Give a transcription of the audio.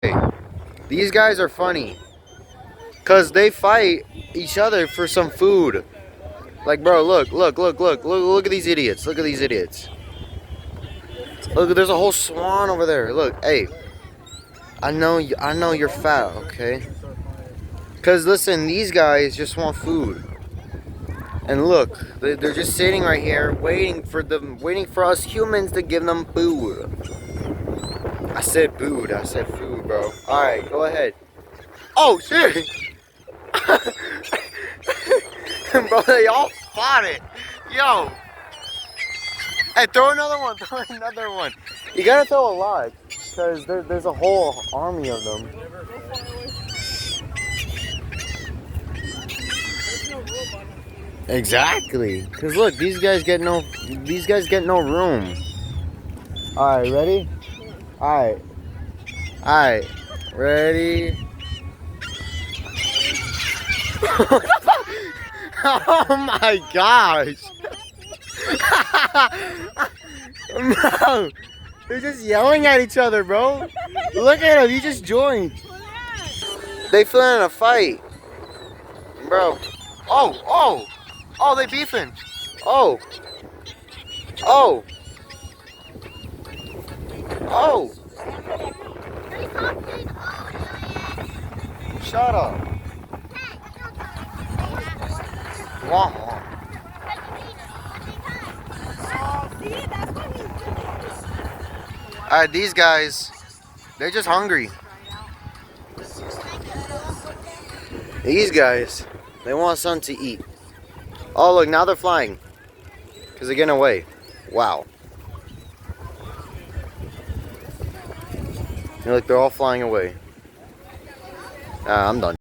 Hey, these guys are funny. Cause they fight each other for some food. Like, bro, look at these idiots. Look at these idiots. Look, there's a whole swan over there. Look, hey, I know you're fat, okay? Cause listen, these guys just want food. And look, they're just sitting right here, waiting for us humans to give them food. I said food, bro. All right, go ahead. Oh shit! Bro, they all fought it. Yo. Hey, throw another one. Throw another one. You gotta throw a lot, because there's a whole army of them. Exactly. Because look, these guys get no room. All right, ready? All right, ready? Oh my gosh! Bro, they're just yelling at each other, bro. Look at him, he just joined. They fell in a fight, bro. Oh, they beefing. Oh. Shut up. Wah, wah. Alright, these guys, they're just hungry. These guys, they want something to eat. Oh, look, now they're flying. Because they're getting away. Wow. Look, they're all flying away. I'm done.